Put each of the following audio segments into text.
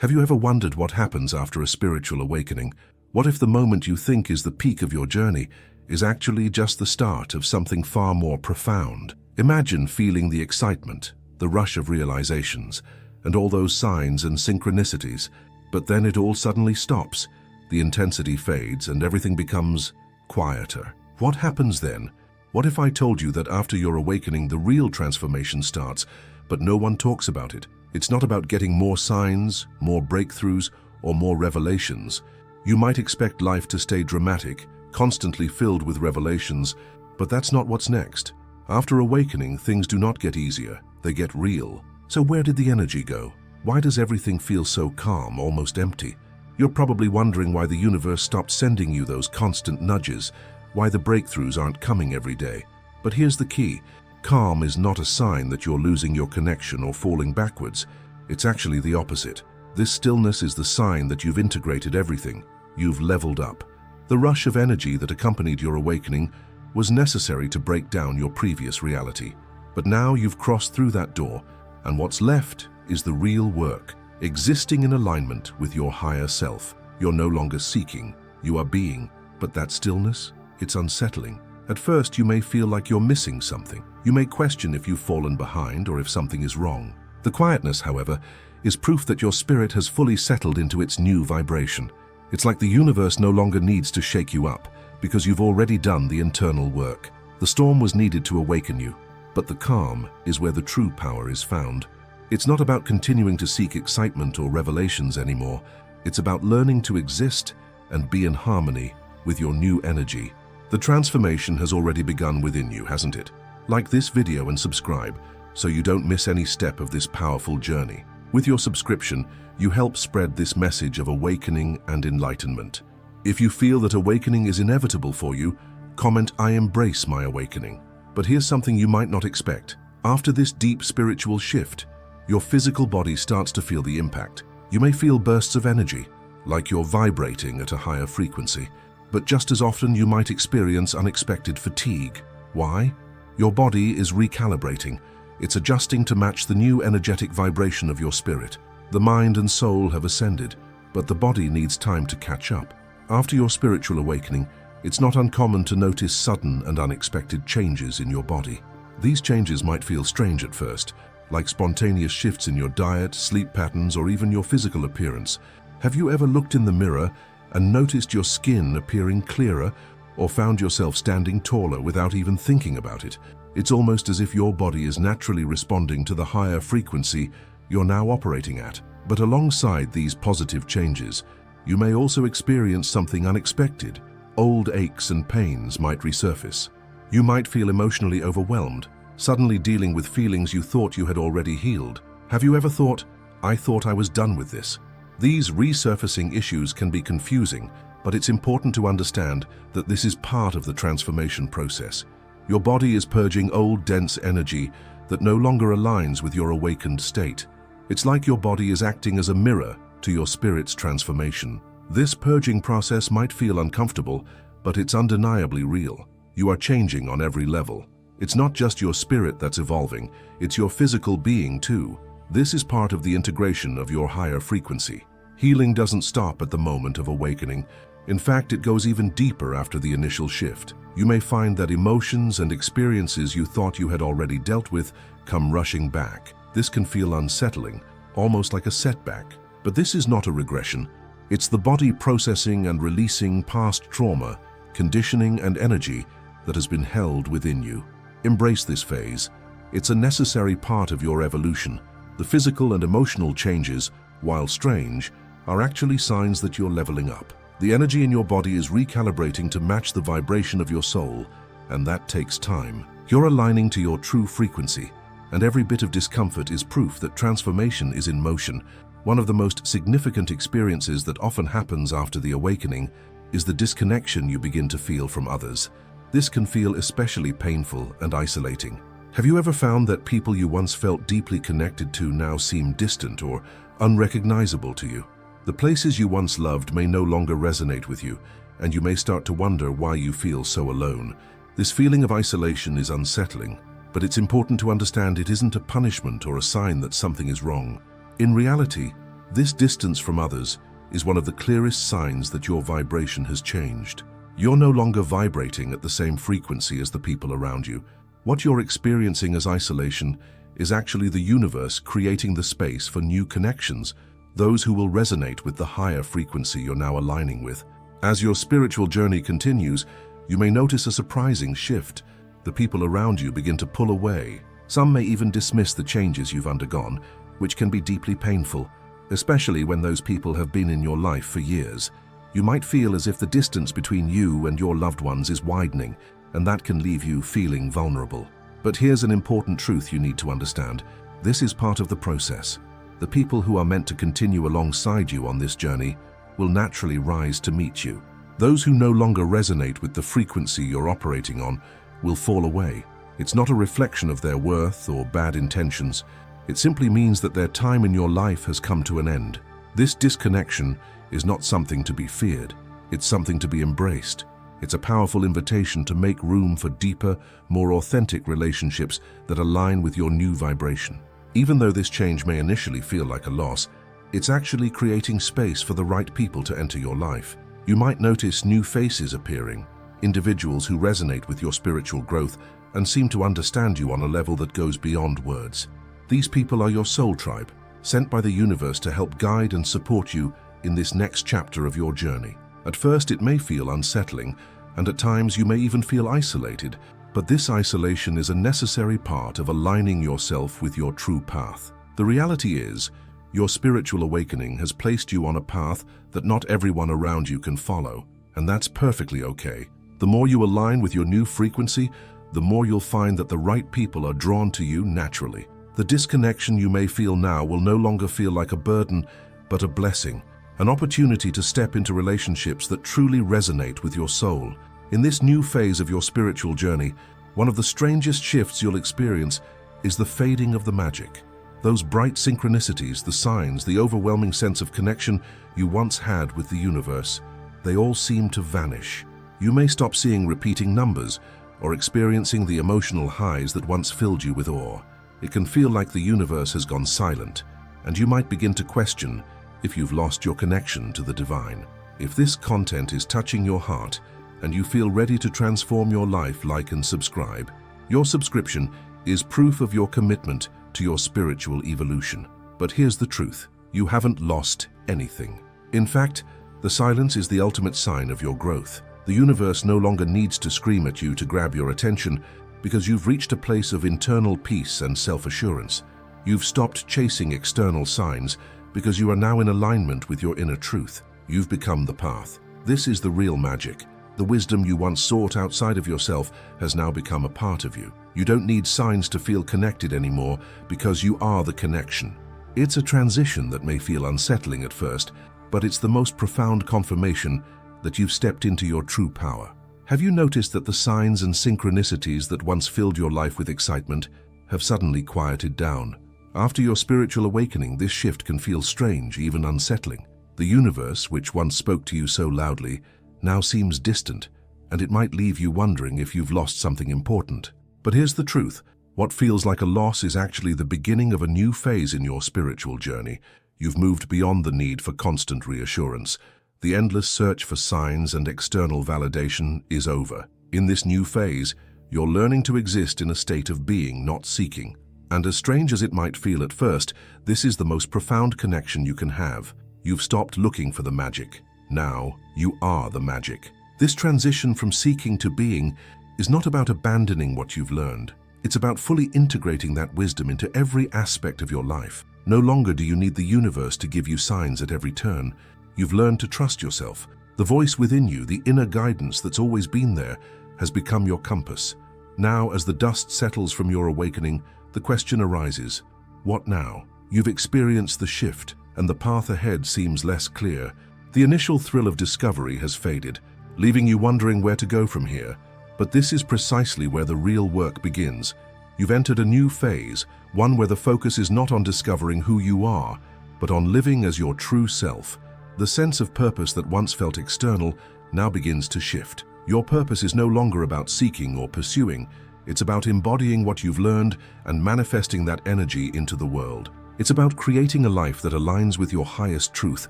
Have you ever wondered what happens after a spiritual awakening? What if the moment you think is the peak of your journey is actually just the start of something far more profound? Imagine feeling the excitement, the rush of realizations, and all those signs and synchronicities, but then it all suddenly stops. The intensity fades and everything becomes quieter. What happens then? What if I told you that after your awakening, the real transformation starts, but no one talks about it? It's not about getting more signs, more breakthroughs, or more revelations. You might expect life to stay dramatic, constantly filled with revelations, but that's not what's next. After awakening, things do not get easier, they get real. So where did the energy go? Why does everything feel so calm, almost empty? You're probably wondering why the universe stopped sending you those constant nudges, why the breakthroughs aren't coming every day. But here's the key. Calm is not a sign that you're losing your connection or falling backwards. It's actually the opposite. This stillness is the sign that you've integrated everything. You've leveled up. The rush of energy that accompanied your awakening was necessary to break down your previous reality. But now you've crossed through that door, and what's left is the real work, existing in alignment with your higher self. You're no longer seeking, you are being. But that stillness, it's unsettling. At first, you may feel like you're missing something. You may question if you've fallen behind or if something is wrong. The quietness, however, is proof that your spirit has fully settled into its new vibration. It's like the universe no longer needs to shake you up, because you've already done the internal work. The storm was needed to awaken you, but the calm is where the true power is found. It's not about continuing to seek excitement or revelations anymore. It's about learning to exist and be in harmony with your new energy. The transformation has already begun within you, hasn't it? Like this video and subscribe so you don't miss any step of this powerful journey. With your subscription, you help spread this message of awakening and enlightenment. If you feel that awakening is inevitable for you, comment "I embrace my awakening." But here's something you might not expect. After this deep spiritual shift, your physical body starts to feel the impact. You may feel bursts of energy, like you're vibrating at a higher frequency. But just as often you might experience unexpected fatigue. Why? Your body is recalibrating. It's adjusting to match the new energetic vibration of your spirit. The mind and soul have ascended, but the body needs time to catch up. After your spiritual awakening, it's not uncommon to notice sudden and unexpected changes in your body. These changes might feel strange at first, like spontaneous shifts in your diet, sleep patterns, or even your physical appearance. Have you ever looked in the mirror and noticed your skin appearing clearer, or found yourself standing taller without even thinking about it? It's almost as if your body is naturally responding to the higher frequency you're now operating at. But alongside these positive changes, you may also experience something unexpected. Old aches and pains might resurface. You might feel emotionally overwhelmed, suddenly dealing with feelings you thought you had already healed. Have you ever thought, "I thought I was done with this"? These resurfacing issues can be confusing, but it's important to understand that this is part of the transformation process. Your body is purging old, dense energy that no longer aligns with your awakened state. It's like your body is acting as a mirror to your spirit's transformation. This purging process might feel uncomfortable, but it's undeniably real. You are changing on every level. It's not just your spirit that's evolving, it's your physical being too. This is part of the integration of your higher frequency. Healing doesn't stop at the moment of awakening. In fact, it goes even deeper after the initial shift. You may find that emotions and experiences you thought you had already dealt with come rushing back. This can feel unsettling, almost like a setback. But this is not a regression. It's the body processing and releasing past trauma, conditioning, and energy that has been held within you. Embrace this phase. It's a necessary part of your evolution. The physical and emotional changes, while strange, are actually signs that you're leveling up. The energy in your body is recalibrating to match the vibration of your soul, and that takes time. You're aligning to your true frequency, and every bit of discomfort is proof that transformation is in motion. One of the most significant experiences that often happens after the awakening is the disconnection you begin to feel from others. This can feel especially painful and isolating. Have you ever found that people you once felt deeply connected to now seem distant or unrecognizable to you? The places you once loved may no longer resonate with you, and you may start to wonder why you feel so alone. This feeling of isolation is unsettling, but it's important to understand it isn't a punishment or a sign that something is wrong. In reality, This distance from others is one of the clearest signs that your vibration has changed. You're no longer vibrating at the same frequency as the people around you. What you're experiencing as isolation is actually the universe creating the space for new connections, those who will resonate with the higher frequency you're now aligning with. As your spiritual journey continues, you may notice a surprising shift. The people around you begin to pull away. Some may even dismiss the changes you've undergone, which can be deeply painful, especially when those people have been in your life for years. You might feel as if the distance between you and your loved ones is widening, and that can leave you feeling vulnerable. But here's an important truth you need to understand. This is part of the process. The people who are meant to continue alongside you on this journey will naturally rise to meet you. Those who no longer resonate with the frequency you're operating on will fall away. It's not a reflection of their worth or bad intentions. It simply means that their time in your life has come to an end. This disconnection is not something to be feared. It's something to be embraced. It's a powerful invitation to make room for deeper, more authentic relationships that align with your new vibration. Even though this change may initially feel like a loss, it's actually creating space for the right people to enter your life. You might notice new faces appearing, individuals who resonate with your spiritual growth and seem to understand you on a level that goes beyond words. These people are your soul tribe, sent by the universe to help guide and support you in this next chapter of your journey. At first, it may feel unsettling, and at times you may even feel isolated, but this isolation is a necessary part of aligning yourself with your true path. The reality is, your spiritual awakening has placed you on a path that not everyone around you can follow, and that's perfectly okay. The more you align with your new frequency, the more you'll find that the right people are drawn to you naturally. The disconnection you may feel now will no longer feel like a burden, but a blessing, an opportunity to step into relationships that truly resonate with your soul. In this new phase of your spiritual journey, one of the strangest shifts you'll experience is the fading of the magic. Those bright synchronicities, the signs, the overwhelming sense of connection you once had with the universe, they all seem to vanish. You may stop seeing repeating numbers or experiencing the emotional highs that once filled you with awe. It can feel like the universe has gone silent, and you might begin to question if you've lost your connection to the divine. If this content is touching your heart and you feel ready to transform your life, like and subscribe. Your subscription is proof of your commitment to your spiritual evolution. But here's the truth: you haven't lost anything. In fact, the silence is the ultimate sign of your growth. The universe no longer needs to scream at you to grab your attention, because you've reached a place of internal peace and self-assurance. You've stopped chasing external signs because you are now in alignment with your inner truth. You've become the path. This is the real magic. The wisdom you once sought outside of yourself has now become a part of you. You don't need signs to feel connected anymore, because you are the connection. It's a transition that may feel unsettling at first, but it's the most profound confirmation that you've stepped into your true power. Have you noticed that the signs and synchronicities that once filled your life with excitement have suddenly quieted down? After your spiritual awakening, this shift can feel strange, even unsettling. The universe, which once spoke to you so loudly, now seems distant, and it might leave you wondering if you've lost something important. But here's the truth: what feels like a loss is actually the beginning of a new phase in your spiritual journey. You've moved beyond the need for constant reassurance. The endless search for signs and external validation is over. In this new phase, you're learning to exist in a state of being, not seeking. And as strange as it might feel at first, this is the most profound connection you can have. You've stopped looking for the magic. Now, you are the magic. This transition from seeking to being is not about abandoning what you've learned. It's about fully integrating that wisdom into every aspect of your life. No longer do you need the universe to give you signs at every turn. You've learned to trust yourself. The voice within you, the inner guidance that's always been there, has become your compass. Now, as the dust settles from your awakening, the question arises: what now? You've experienced the shift, and the path ahead seems less clear. The initial thrill of discovery has faded, leaving you wondering where to go from here. But this is precisely where the real work begins. You've entered a new phase, one where the focus is not on discovering who you are, but on living as your true self. The sense of purpose that once felt external now begins to shift. Your purpose is no longer about seeking or pursuing. It's about embodying what you've learned and manifesting that energy into the world. It's about creating a life that aligns with your highest truth,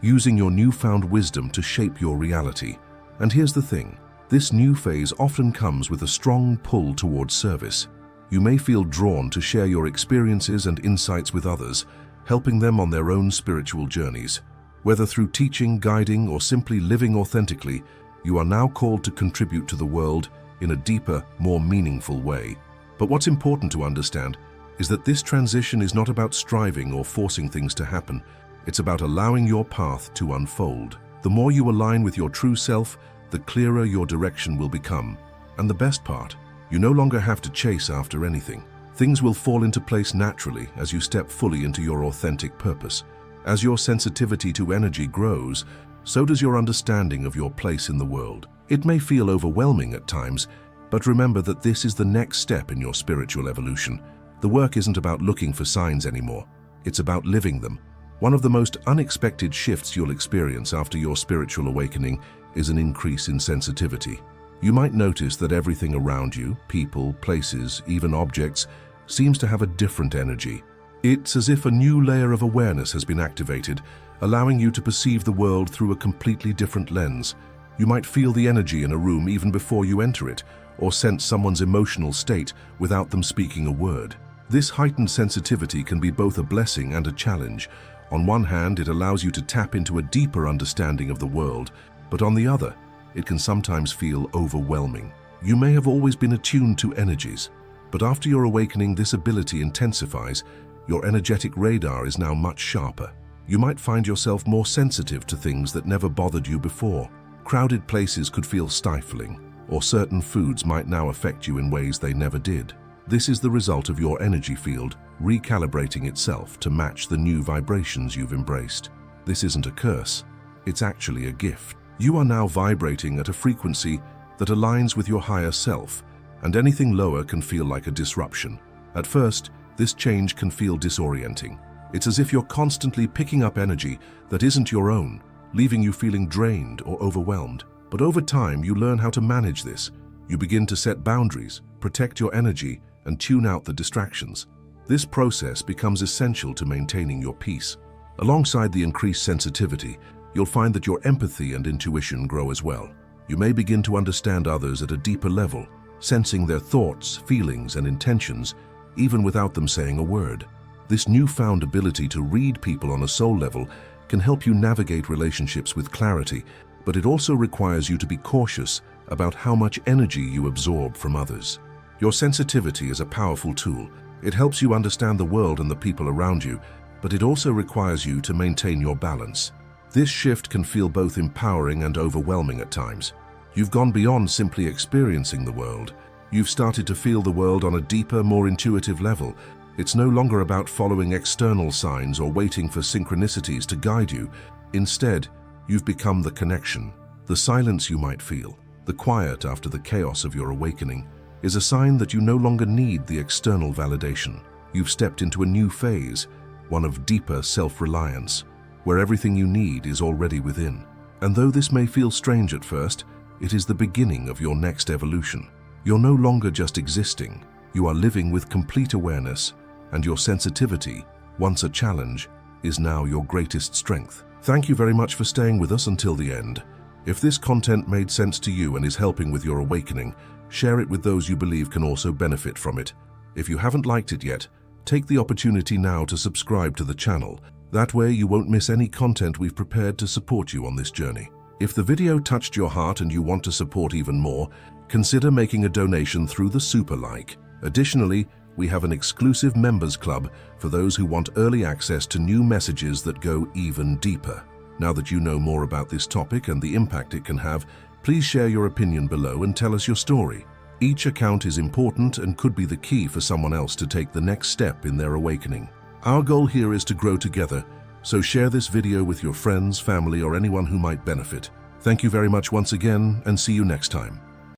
using your newfound wisdom to shape your reality. And here's the thing, this new phase often comes with a strong pull towards service. You may feel drawn to share your experiences and insights with others, helping them on their own spiritual journeys. Whether through teaching, guiding, or simply living authentically, you are now called to contribute to the world in a deeper, more meaningful way. But what's important to understand is that this transition is not about striving or forcing things to happen. It's about allowing your path to unfold. The more you align with your true self, the clearer your direction will become. And the best part, you no longer have to chase after anything. Things will fall into place naturally as you step fully into your authentic purpose. As your sensitivity to energy grows, so does your understanding of your place in the world. It may feel overwhelming at times, but remember that this is the next step in your spiritual evolution. The work isn't about looking for signs anymore. It's about living them. One of the most unexpected shifts you'll experience after your spiritual awakening is an increase in sensitivity. You might notice that everything around you, people, places, even objects, seems to have a different energy. It's as if a new layer of awareness has been activated, allowing you to perceive the world through a completely different lens. You might feel the energy in a room even before you enter it, or sense someone's emotional state without them speaking a word. This heightened sensitivity can be both a blessing and a challenge. On one hand, it allows you to tap into a deeper understanding of the world, but on the other, it can sometimes feel overwhelming. You may have always been attuned to energies, but after your awakening, this ability intensifies. Your energetic radar is now much sharper. You might find yourself more sensitive to things that never bothered you before. Crowded places could feel stifling, or certain foods might now affect you in ways they never did. This is the result of your energy field recalibrating itself to match the new vibrations you've embraced. This isn't a curse, it's actually a gift. You are now vibrating at a frequency that aligns with your higher self, and anything lower can feel like a disruption. At first, this change can feel disorienting. It's as if you're constantly picking up energy that isn't your own, leaving you feeling drained or overwhelmed. But over time, you learn how to manage this. You begin to set boundaries, protect your energy, and tune out the distractions. This process becomes essential to maintaining your peace. Alongside the increased sensitivity, you'll find that your empathy and intuition grow as well. You may begin to understand others at a deeper level, sensing their thoughts, feelings, and intentions, even without them saying a word. This newfound ability to read people on a soul level can help you navigate relationships with clarity, but it also requires you to be cautious about how much energy you absorb from others. Your sensitivity is a powerful tool. It helps you understand the world and the people around you, but it also requires you to maintain your balance. This shift can feel both empowering and overwhelming at times. You've gone beyond simply experiencing the world. You've started to feel the world on a deeper, more intuitive level. It's no longer about following external signs or waiting for synchronicities to guide you. Instead, you've become the connection. The silence you might feel, the quiet after the chaos of your awakening, is a sign that you no longer need the external validation. You've stepped into a new phase, one of deeper self-reliance, where everything you need is already within. And though this may feel strange at first, it is the beginning of your next evolution. You're no longer just existing, you are living with complete awareness, and your sensitivity, once a challenge, is now your greatest strength. Thank you very much for staying with us until the end. If this content made sense to you and is helping with your awakening, share it with those you believe can also benefit from it. If you haven't liked it yet, take the opportunity now to subscribe to the channel. That way you won't miss any content we've prepared to support you on this journey. If the video touched your heart and you want to support even more, consider making a donation through the Super Like. Additionally, we have an exclusive members club for those who want early access to new messages that go even deeper. Now that you know more about this topic and the impact it can have, please share your opinion below and tell us your story. Each account is important and could be the key for someone else to take the next step in their awakening. Our goal here is to grow together, so share this video with your friends, family, or anyone who might benefit. Thank you very much once again, and see you next time.